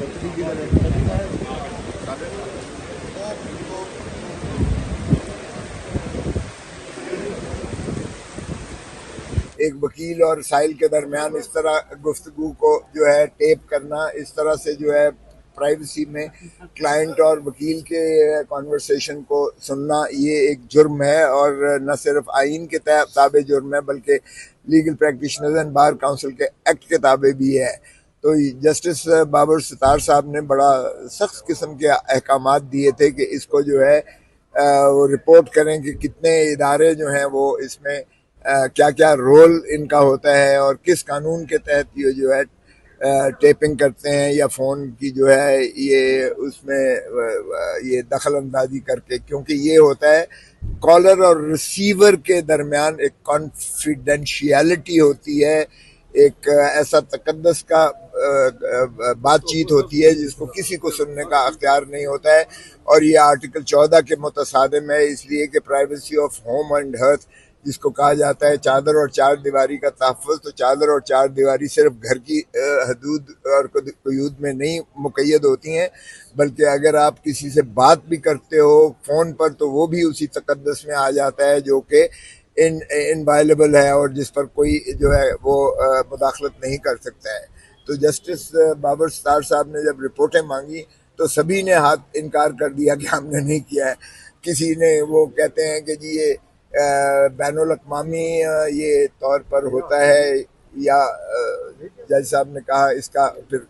एक वकील और साहिल के दरमियान इस तरह गुफ्तगू को जो है टेप करना, इस तरह से जो है प्राइवेसी में क्लाइंट और वकील के कॉन्वर्सेशन को सुनना, ये एक जुर्म है। और न सिर्फ आइन के ताबे जुर्म है, बल्कि legal practitioners and bar council के एक्ट के ताबे भी है। तो जस्टिस बाबर सितार साहब ने बड़ा सख्त किस्म के अहकामात दिए थे कि इसको जो है वो रिपोर्ट करें कि कितने इदारे जो हैं वो इसमें क्या क्या रोल इनका होता है और किस कानून के तहत ये जो है टेपिंग करते हैं या फ़ोन की जो है ये उसमें ये दखल अंदाजी करके, क्योंकि ये होता है कॉलर और रिसीवर के दरमियान एक कॉन्फिडेंशियलिटी होती है, एक ऐसा तकद्दस का बातचीत होती है जिसको किसी को सुनने का अख्तियार नहीं होता है। और ये आर्टिकल 14 के मुतसादिम है, इसलिए कि privacy of home and hearth जिसको कहा जाता है चादर और चार दीवारी का तहफ़्फ़ुज़, तो चादर और चार दीवारी सिर्फ घर की हदूद और क़ुयूद में नहीं मुक़य्यद होती हैं, बल्कि अगर आप किसी से बात भी करते हो फ़ोन पर तो वो भी उसी तकद्दस में आ जाता है जो कि इनवायलेबल है और जिस पर कोई जो है वो मुदाखलत नहीं कर सकता है। तो जस्टिस बाबर सितार साहब ने जब रिपोर्टें मांगी तो सभी ने हाथ इनकार कर दिया कि हमने नहीं किया है। किसी ने वो कहते हैं कि जी ये बैनुल अक़वामी ये तौर पर होता है, या जज साहब ने कहा इसका फिर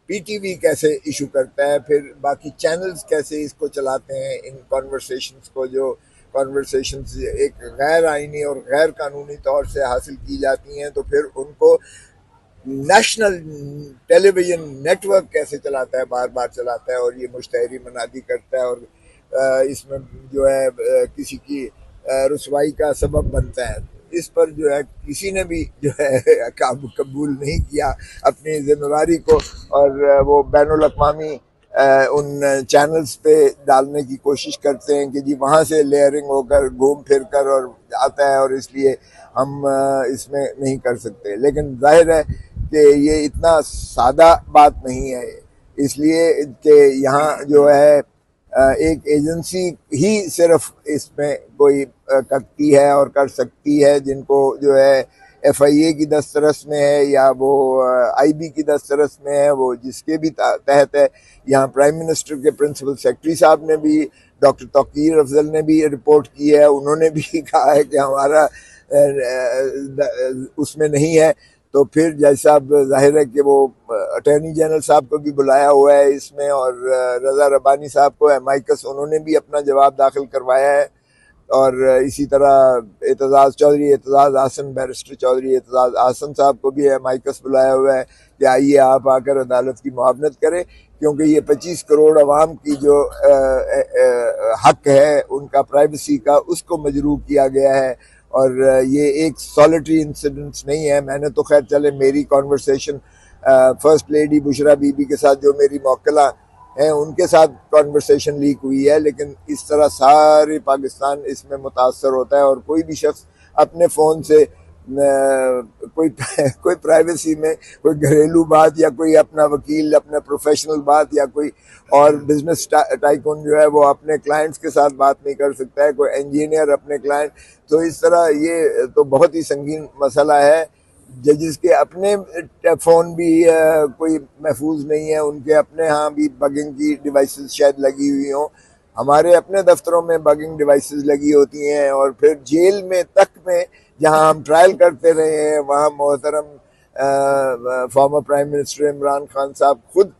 पीटीवी कैसे इशू करता है, फिर बाकी चैनल्स कैसे इसको चलाते हैं इन कॉन्वर्सेशंस को, जो कॉन्वर्सेशंस एक गैर आइनी और गैर कानूनी तौर से हासिल की जाती हैं, तो फिर उनको नेशनल टेलीविज़न नेटवर्क कैसे चलाता है, बार बार चलाता है और ये मुश्तहरी मनादी करता है और इसमें जो है किसी की रुसवाई का सबब बनता है। इस पर जो है किसी ने भी जो है कबूल नहीं किया अपनी जिम्मेवारी को, और वो बैनुल अक़वामी उन चैनल्स पे डालने की कोशिश करते हैं कि जी वहाँ से लेयरिंग होकर घूम फिर कर और आता है और इसलिए हम इसमें नहीं कर सकते। लेकिन जाहिर है कि ये इतना सादा बात नहीं है, इसलिए कि यहाँ जो है एक एजेंसी ही सिर्फ इसमें कोई करती है और कर सकती है, जिनको जो है FIA की दस्तरस में है या वो IB की दस्तरस में है, वो जिसके भी तहत है। यहाँ प्राइम मिनिस्टर के प्रिंसिपल सेक्रेटरी साहब ने भी, डॉक्टर तौकीर अफजल ने भी रिपोर्ट की है, उन्होंने भी कहा है कि हमारा उसमें नहीं है। तो फिर जज साहब जाहिर है कि वो अटॉर्नी जनरल साहब को भी बुलाया हुआ है इसमें, और रज़ा रब्बानी साहब को एमाइकस उन्होंने भी अपना जवाब दाखिल करवाया है, और इसी तरह एतजाज़ चौधरी एतजाज़ आसन बैरिस्टर चौधरी एतजाज़ आसन साहब को भी एमाइकस बुलाया हुआ है कि आइए आप आकर अदालत की मुआवनत करें, क्योंकि ये 25 करोड़ अवाम की जो हक है उनका प्राइवेसी का, उसको मजरूह किया गया है। और ये एक सॉलिटरी इंसिडेंट्स नहीं है। मैंने तो खैर चले मेरी conversation first lady Bushra Bibi के साथ, जो मेरी मौकला हैं, उनके साथ कॉन्वर्सेशन लीक हुई है, लेकिन इस तरह सारे पाकिस्तान इसमें मुतासर होता है और कोई भी शख्स अपने फ़ोन से कोई प्राइवेसी में कोई घरेलू बात या कोई अपना वकील अपना प्रोफेशनल बात या कोई और बिजनेस टाइकून जो है वो अपने क्लाइंट्स के साथ बात नहीं कर सकता है, कोई इंजीनियर अपने क्लाइंट। तो इस तरह ये तो बहुत ही संगीन मसला है। जजेस के अपने फ़ोन भी कोई महफूज नहीं है, उनके अपने यहाँ भी बगिंग की डिवाइसेस शायद लगी हुई हों, हमारे अपने दफ्तरों में बगिंग डिवाइसेस लगी होती हैं। और फिर जेल में तक में जहाँ हम ट्रायल करते रहे हैं, वहाँ मोहतरम former prime minister Imran Khan साहब खुद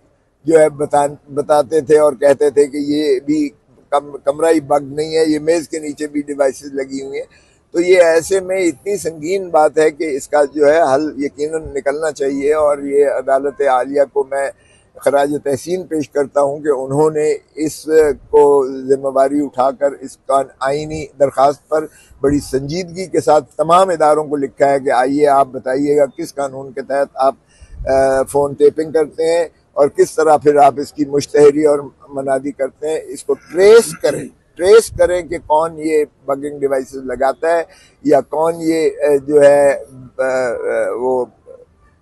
जो है बताते थे और कहते थे कि ये भी कमरा ही बग नहीं है, ये मेज़ के नीचे भी डिवाइसेस लगी हुई हैं। तो ये ऐसे में इतनी संगीन बात है कि इसका जो है हल यकीनन निकलना चाहिए, और ये अदालत आलिया को मैं खराज तहसीन पेश करता हूँ कि उन्होंने इसको जिम्मेवारी उठाकर इसका आइनी दरख्वास्त पर बड़ी संजीदगी के साथ तमाम इदारों को लिखा है कि आइए आप बताइएगा किस कानून के तहत आप फ़ोन टेपिंग करते हैं और किस तरह फिर आप इसकी मुश्तहरी और मनादी करते हैं। इसको ट्रेस करें कि कौन ये बगिंग डिवाइसेस लगाता है या कौन ये जो है वो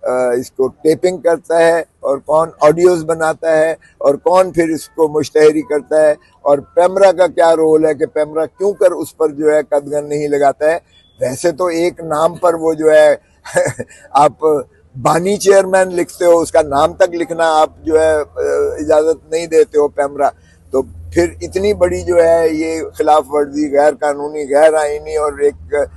इसको टेपिंग करता है और कौन ऑडियोज बनाता है और कौन फिर इसको मुश्तहरी करता है, और पैमरा का क्या रोल है कि पैमरा क्यों कर उस पर जो है कदगन नहीं लगाता है। वैसे तो एक नाम पर वो जो है आप बानी चेयरमैन लिखते हो, उसका नाम तक लिखना आप जो है इजाजत नहीं देते हो पैमरा, तो फिर इतनी बड़ी जो है ये खिलाफ वर्जी, गैर कानूनी, गैर आईनी और एक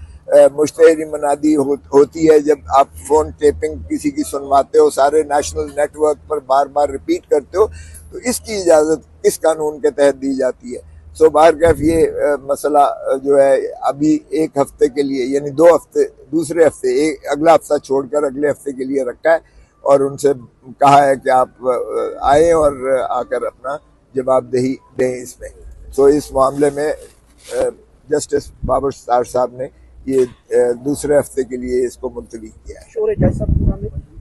मुश्तहरी मनादी होती है जब आप फोन टेपिंग किसी की सुनवाते हो, सारे नेशनल नेटवर्क पर बार बार रिपीट करते हो, तो इसकी इजाज़त किस कानून के तहत दी जाती है। सो बाहरकैफ ये मसला जो है अभी एक हफ्ते के लिए, यानी 2 हफ्ते, दूसरे हफ्ते, अगला हफ्ता छोड़कर अगले हफ्ते के लिए रखा है और उनसे कहा है कि आप आए और आकर अपना जवाबदेही दें इसमें। सो इस मामले में जस्टिस बाबर सत्तार साहब ने ये दूसरे हफ्ते के लिए इसको मुलतवी किया है।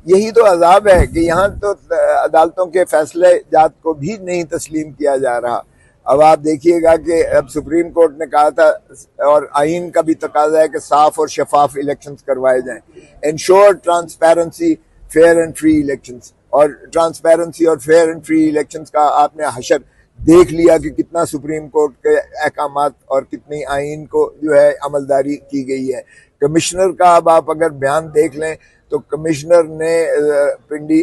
यही तो अजाब है कि यहाँ तो अदालतों के फैसले जात को भी नहीं तस्लीम किया जा रहा। अब आप देखिएगा कि अब सुप्रीम कोर्ट ने कहा था और आइन का भी तकाजा है कि साफ और शफाफ इलेक्शंस करवाए जाएं, ensure transparency fair and free elections. और ट्रांसपेरेंसी और फेयर एंड फ्री इलेक्शंस का आपने हशर देख लिया कि कितना सुप्रीम कोर्ट के अहकामात और कितनी आइन को जो है अमलदारी की गई है। कमिश्नर का अब आप अगर बयान देख लें तो कमिश्नर ने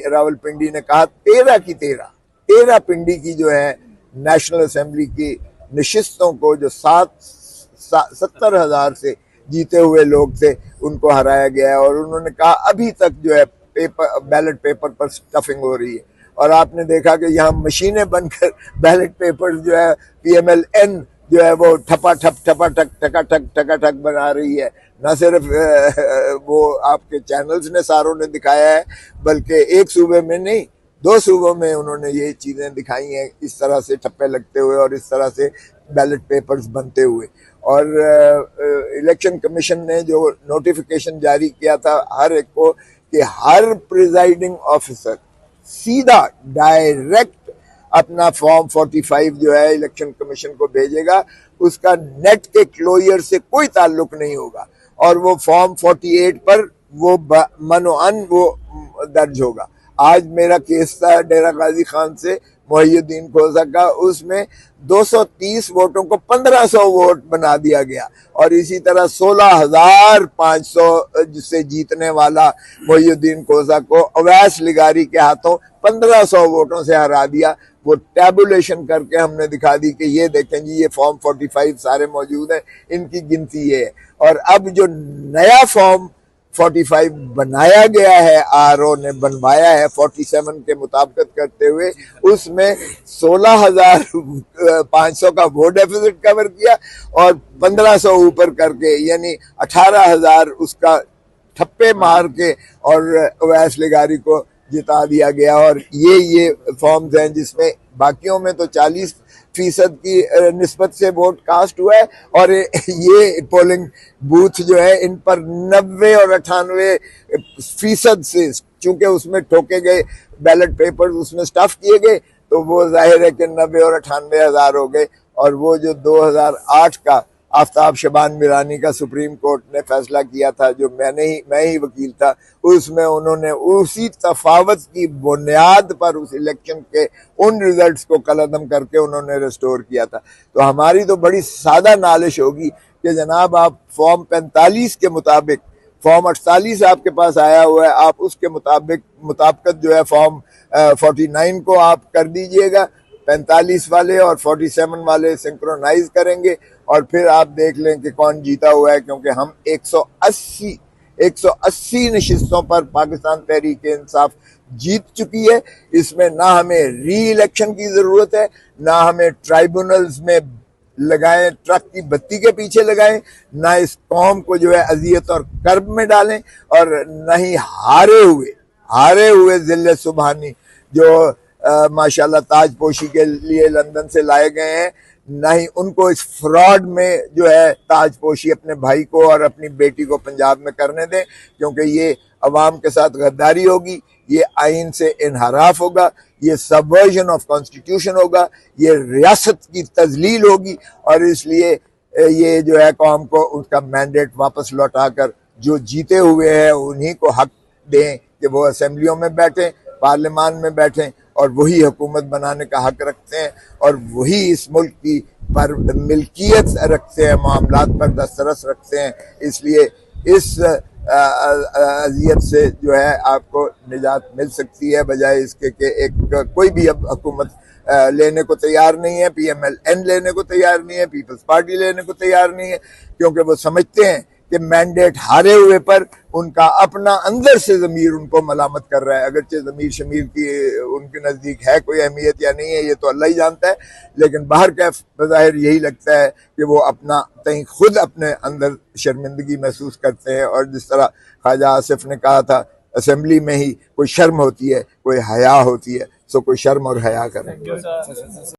रावलपिंडी ने कहा 13 पिंडी की जो है नेशनल असेंबली की नशिस्तों को जो 70,000 से जीते हुए लोग थे उनको हराया गया है, और उन्होंने कहा अभी तक जो है बैलेट पेपर पर स्टफिंग हो रही है। और आपने देखा कि यहाँ मशीनें बनकर बैलेट पेपर जो है PMLN जो है वो ठका ठक बना रही है। न सिर्फ वो आपके चैनल्स ने सारों ने दिखाया है, बल्कि एक सूबे में नहीं 2 सूबों में उन्होंने ये चीज़ें दिखाई हैं, इस तरह से ठप्पे लगते हुए और इस तरह से बैलेट पेपर्स बनते हुए। और इलेक्शन कमीशन ने जो नोटिफिकेशन जारी किया था हर एक को कि हर प्रिजाइडिंग ऑफिसर सीधा डायरेक्ट अपना फॉर्म 45 जो है इलेक्शन कमीशन को भेजेगा, उसका नेट के क्लोजर से कोई ताल्लुक नहीं होगा, और वो फॉर्म 48 पर वो मनोअन वो दर्ज होगा। आज मेरा केस था डेरा गाजी खान से मोहिउद्दीन खोसा का, उसमें 230 वोटों को 1500 वोट बना दिया गया, और इसी तरह 16,500 से जीतने वाला मोहिउद्दीन खोसा को अवैस लिगारी के हाथों 1500 वोटों से हरा दिया। वो टैबुलेशन करके हमने दिखा दी कि ये देखें जी ये फॉर्म 45 सारे मौजूद हैं, इनकी गिनती ये है। और अब जो नया फॉर्म 45 बनाया गया है, RO ने बनवाया है 47 के मुताबिक करते हुए, उसमें 16,500 का वोट डेफिसिट कवर किया और 1500 ऊपर करके यानी 18,000 उसका ठप्पे मार के और अवैस लिगारी को जिता दिया गया। और ये फॉर्म्स हैं जिसमें बाकियों में तो 40% की निस्बत से वोट कास्ट हुआ है, और ये पोलिंग बूथ जो है इन पर 90 और 98% से, चूंकि उसमें ठोके गए बैलेट पेपर उसमें स्टफ किए गए, तो वो जाहिर है कि 90 और 98 हज़ार हो गए। और वो जो 2008 का आफ्ताब शबान मिरानी का सुप्रीम कोर्ट ने फैसला किया था, जो मैं ही वकील था, उसमें उन्होंने उसी तफावत की बुनियाद पर उस इलेक्शन के उन रिजल्ट्स को कलअदम करके उन्होंने रिस्टोर किया था। तो हमारी तो बड़ी सादा नालिश होगी कि जनाब आप फॉर्म 45 के मुताबिक, फॉर्म 48 आपके पास आया हुआ है, आप उसके मुताबिक जो है फॉर्म 49 को आप कर दीजिएगा, 45 वाले और 47 वाले सिंक्रोनाइज करेंगे, और फिर आप देख लें कि कौन जीता हुआ है। क्योंकि हम 180 नशिस्तों पर पाकिस्तान तहरीक इंसाफ जीत चुकी है। इसमें ना हमें री इलेक्शन की जरूरत है, ना हमें ट्राइब्यूनल्स में लगाएं, ट्रक की बत्ती के पीछे लगाएं, ना इस कौम को जो है अजियत और कर्ब में डालें, और न ही हारे हुए जिले सुबहानी जो माशाल्लाह ताजपोशी के लिए लंदन से लाए गए हैं, ना ही उनको इस फ्रॉड में जो है ताजपोशी अपने भाई को और अपनी बेटी को पंजाब में करने दें, क्योंकि ये अवाम के साथ गद्दारी होगी, ये आइन से इनहराफ होगा, ये सबवर्जन ऑफ कॉन्स्टिट्यूशन होगा, ये रियासत की तजलील होगी। और इसलिए ये जो है कौम को उसका मैंडेट वापस लौटाकर जो जीते हुए हैं उन्हीं को हक दें, कि वो असेंबलियों में बैठें, पार्लियामान में बैठें और वही हुकूमत बनाने का हक रखते हैं और वही इस मुल्क की पर मिल्कियत रखते हैं, मामलात पर दस्तरस रखते हैं। इसलिए इस अजियत से जो है आपको निजात मिल सकती है, बजाय इसके कि एक कोई भी अब हुकूमत लेने को तैयार नहीं है, PMLN लेने को तैयार नहीं है, पीपल्स पार्टी लेने को तैयार नहीं है, क्योंकि वो समझते हैं कि मैंडेट हारे हुए पर उनका अपना अंदर से ज़मीर उनको मलामत कर रहा है। अगरचे ज़मीर शमीर की उनके नज़दीक है कोई अहमियत या नहीं है, ये तो अल्लाह ही जानता है, लेकिन बाहर का बज़ाहिर यही लगता है कि वो अपना कहीं खुद अपने अंदर शर्मिंदगी महसूस करते हैं। और जिस तरह ख्वाजा आसिफ ने कहा था, असेंबली में ही कोई शर्म होती है, कोई हया होती है, सो कोई शर्म और हया करें।